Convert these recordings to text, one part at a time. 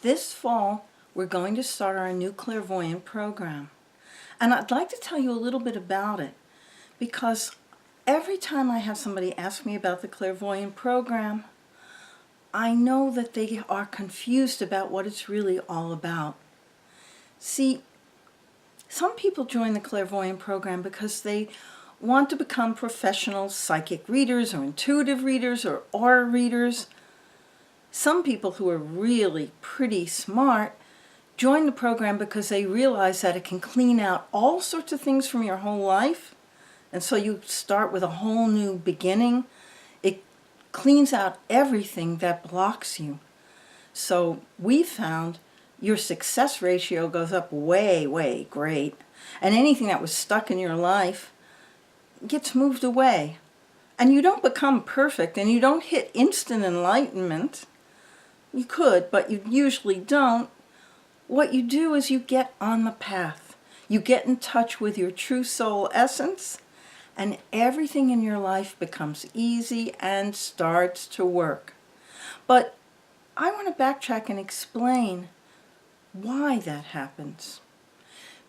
This fall, we're going to start our new Clairvoyant program. And I'd like to tell you a little bit about it, because every time I have somebody ask me about the Clairvoyant program, I know that they are confused about what it's really all about. See, some people join the Clairvoyant program because they want to become professional psychic readers or intuitive readers or aura readers. Some people who are really pretty smart join the program because they realize that it can clean out all sorts of things from your whole life. And so you start with a whole new beginning. It cleans out everything that blocks you. So we found your success ratio goes up way, way great. And anything that was stuck in your life gets moved away. And you don't become perfect, and you don't hit instant enlightenment. You could, but you usually don't. What you do is you get on the path. You get in touch with your true soul essence, and everything in your life becomes easy and starts to work. But I want to backtrack and explain why that happens.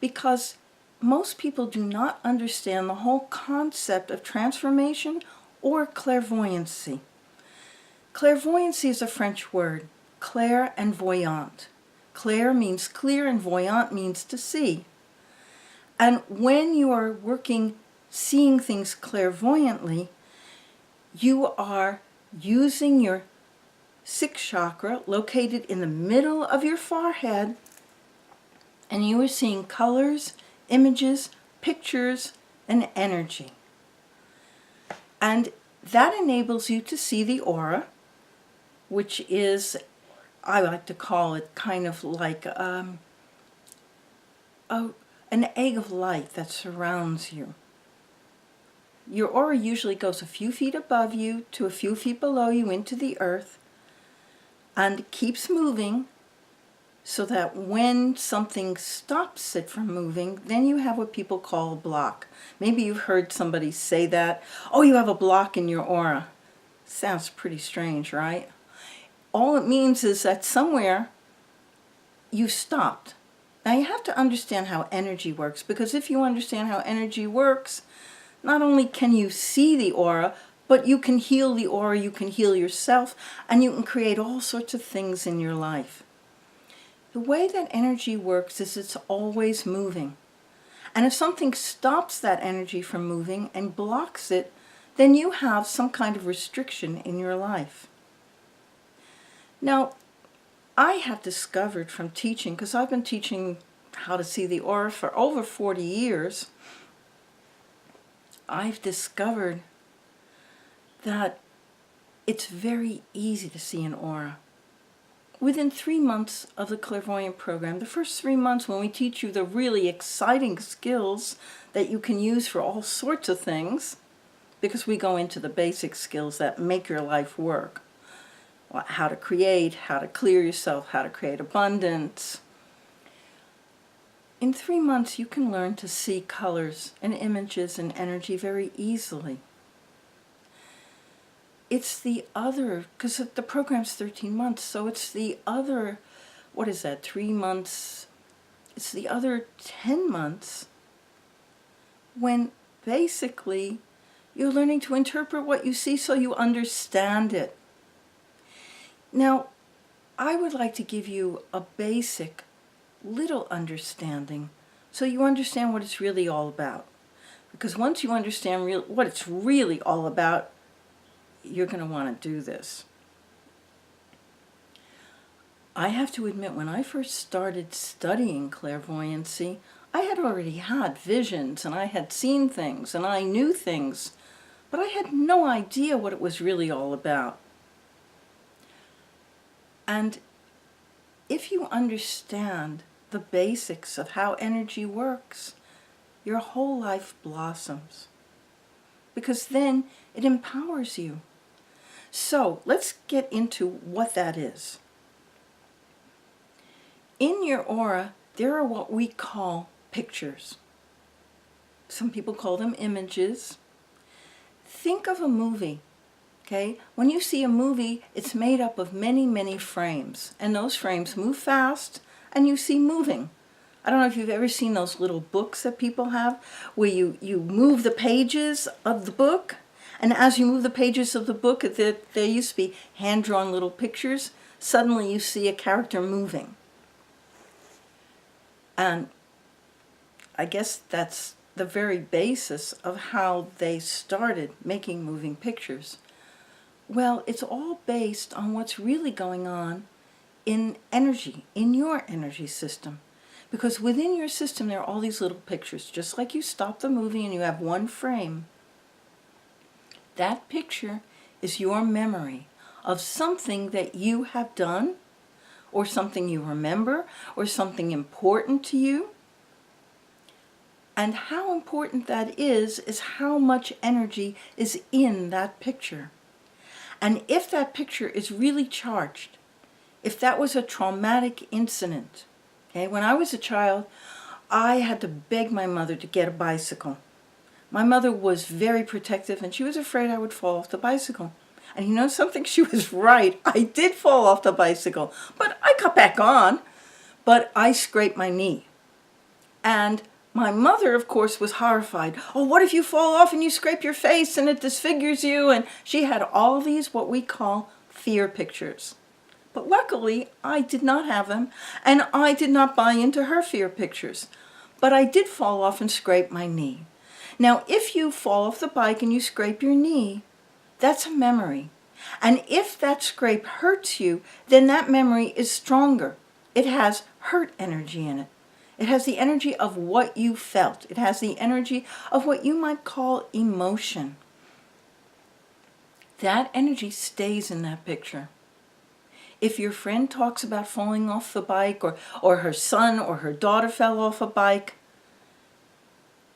Because most people do not understand the whole concept of transformation or clairvoyancy. Clairvoyancy is a French word, clair and voyant. Clair means clear and voyant means to see. And when you are seeing things clairvoyantly, you are using your sixth chakra located in the middle of your forehead, and you are seeing colors, images, pictures, and energy. And that enables you to see the aura, which is, I like to call it kind of like an egg of light that surrounds you. Your aura usually goes a few feet above you to a few feet below you into the earth, and keeps moving, so that when something stops it from moving, then you have what people call a block. Maybe you've heard somebody say that, oh, you have a block in your aura. Sounds pretty strange, right? All it means is that somewhere you stopped. Now you have to understand how energy works, because if you understand how energy works, not only can you see the aura, but you can heal the aura, you can heal yourself, and you can create all sorts of things in your life. The way that energy works is it's always moving. And if something stops that energy from moving and blocks it, then you have some kind of restriction in your life. Now, I have discovered from teaching, because I've been teaching how to see the aura for over 40 years, I've discovered that it's very easy to see an aura. Within 3 months of the Clairvoyant program, the first 3 months when we teach you the really exciting skills that you can use for all sorts of things, because we go into the basic skills that make your life work. How to create, how to clear yourself, how to create abundance. In 3 months, you can learn to see colors and images and energy very easily. It's the other, because the program's 13 months, so it's the other, 3 months? It's the other 10 months when basically you're learning to interpret what you see so you understand it. Now, I would like to give you a basic little understanding so you understand what it's really all about. Because once you understand what it's really all about, you're going to want to do this. I have to admit, when I first started studying clairvoyancy, I had already had visions, and I had seen things, and I knew things, but I had no idea what it was really all about. And if you understand the basics of how energy works, your whole life blossoms, because then it empowers you. So let's get into what that is. In your aura, there are what we call pictures. Some people call them images. Think of a movie. Okay? When you see a movie, it's made up of many, many frames. And those frames move fast, and you see moving. I don't know if you've ever seen those little books that people have, where you move the pages of the book, and as you move the pages of the book, there used to be hand-drawn little pictures. Suddenly you see a character moving. And I guess that's the very basis of how they started making moving pictures. Well, it's all based on what's really going on in energy, in your energy system. Because within your system there are all these little pictures. Just like you stop the movie and you have one frame, that picture is your memory of something that you have done, or something you remember, or something important to you. And how important that is how much energy is in that picture. And if that picture is really charged, if that was a traumatic incident, okay, when I was a child, I had to beg my mother to get a bicycle. My mother was very protective, and she was afraid I would fall off the bicycle. And you know something? She was right. I did fall off the bicycle, but I got back on. But I scraped my knee. And my mother, of course, was horrified. Oh, what if you fall off and you scrape your face and it disfigures you? And she had all these what we call fear pictures. But luckily, I did not have them, and I did not buy into her fear pictures. But I did fall off and scrape my knee. Now, if you fall off the bike and you scrape your knee, that's a memory. And if that scrape hurts you, then that memory is stronger. It has hurt energy in it. It has the energy of what you felt. It has the energy of what you might call emotion. That energy stays in that picture. If your friend talks about falling off the bike, or her son or her daughter fell off a bike,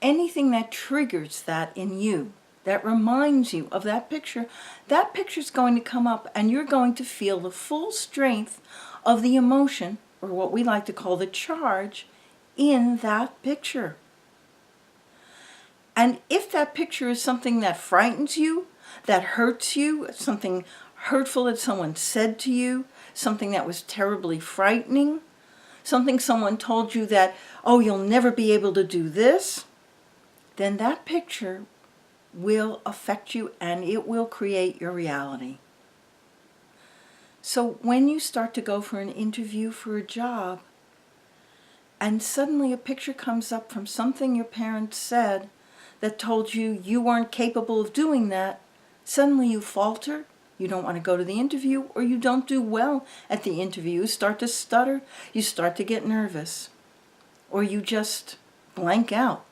anything that triggers that in you, that reminds you of that picture's going to come up, and you're going to feel the full strength of the emotion, or what we like to call the charge, in that picture. And if that picture is something that frightens you, that hurts you, something hurtful that someone said to you, something that was terribly frightening, something someone told you that, oh, you'll never be able to do this, then that picture will affect you and it will create your reality. So when you start to go for an interview for a job, and suddenly a picture comes up from something your parents said that told you you weren't capable of doing that, suddenly you falter, you don't want to go to the interview, or you don't do well at the interview, you start to stutter, you start to get nervous, or you just blank out.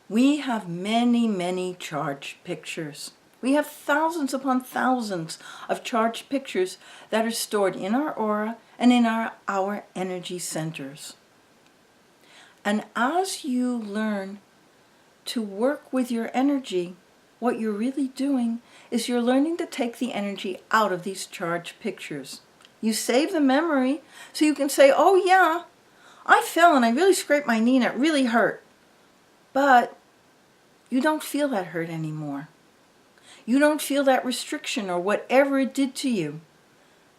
We have many, many charged pictures. We have thousands upon thousands of charged pictures that are stored in our aura and in our energy centers. And as you learn to work with your energy, what you're really doing is you're learning to take the energy out of these charged pictures. You save the memory so you can say, oh yeah, I fell and I really scraped my knee and it really hurt. But you don't feel that hurt anymore. You don't feel that restriction or whatever it did to you.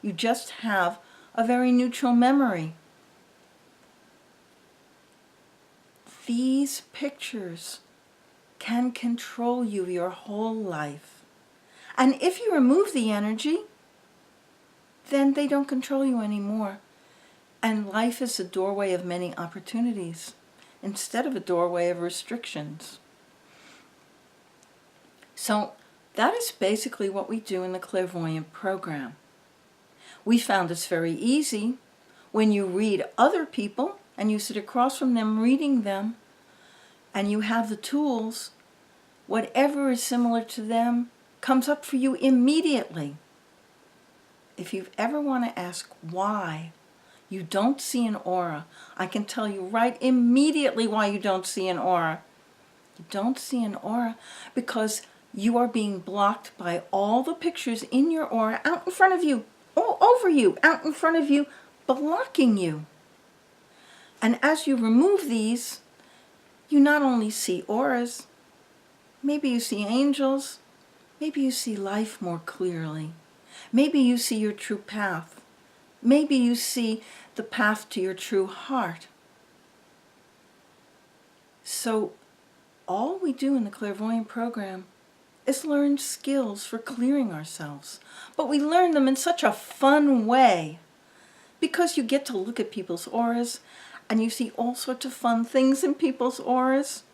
You just have a very neutral memory. These pictures can control you your whole life. And if you remove the energy, then they don't control you anymore. And life is a doorway of many opportunities instead of a doorway of restrictions. So that is basically what we do in the Clairvoyant program. We found it's very easy when you read other people and you sit across from them reading them and you have the tools, whatever is similar to them comes up for you immediately. If you ever want to ask why you don't see an aura, I can tell you right immediately why you don't see an aura. You don't see an aura because you are being blocked by all the pictures in your aura out in front of you, all over you, out in front of you, blocking you. And as you remove these, you not only see auras, maybe you see angels, Maybe you see life more clearly. Maybe you see your true path. Maybe you see the path to your true heart. So all we do in the Clairvoyant program is learn skills for clearing ourselves. But we learn them in such a fun way because you get to look at people's auras and you see all sorts of fun things in people's auras.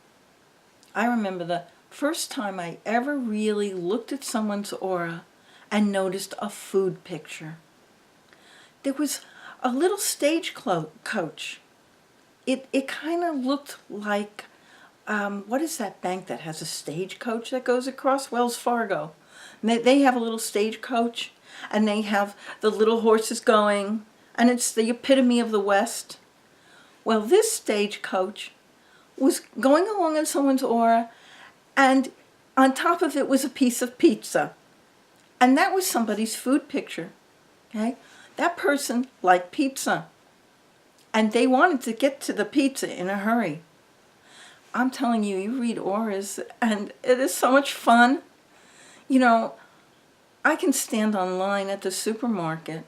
I remember the first time I ever really looked at someone's aura and noticed a food picture. There was a little stage coach. It kind of looked like, what is that bank that has a stagecoach that goes across? Wells Fargo. They have a little stagecoach, and they have the little horses going, and it's the epitome of the West. Well, this stagecoach was going along in someone's aura, and on top of it was a piece of pizza. And that was somebody's food picture. Okay? That person liked pizza, and they wanted to get to the pizza in a hurry. I'm telling you, you read auras, and it is so much fun. You know, I can stand online at the supermarket.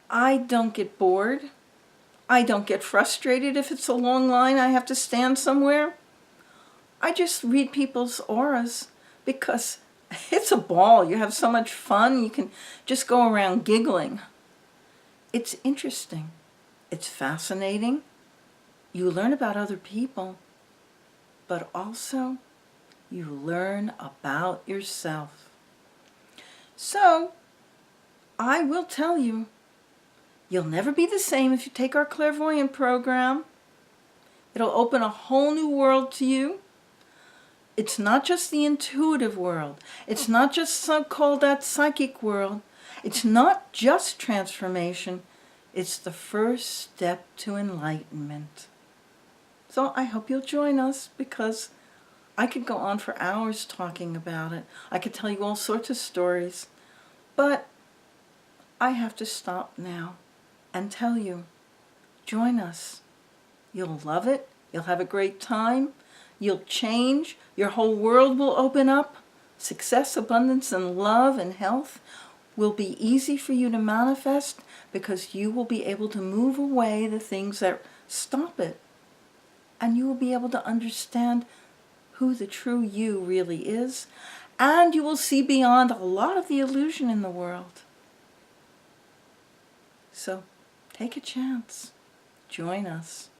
I don't get bored. I don't get frustrated if it's a long line I have to stand somewhere. I just read people's auras because it's a ball. You have so much fun. You can just go around giggling. It's interesting. It's fascinating. You learn about other people, but also you learn about yourself. So, I will tell you, you'll never be the same if you take our Clairvoyant program. It'll open a whole new world to you. It's not just the intuitive world. It's not just so-called that psychic world. It's not just transformation. It's the first step to enlightenment. So I hope you'll join us, because I could go on for hours talking about it. I could tell you all sorts of stories. But I have to stop now and tell you, join us. You'll love it. You'll have a great time. You'll change. Your whole world will open up. Success, abundance, and love and health will be easy for you to manifest, because you will be able to move away the things that stop it. And you will be able to understand who the true you really is. And you will see beyond a lot of the illusion in the world. So take a chance. Join us.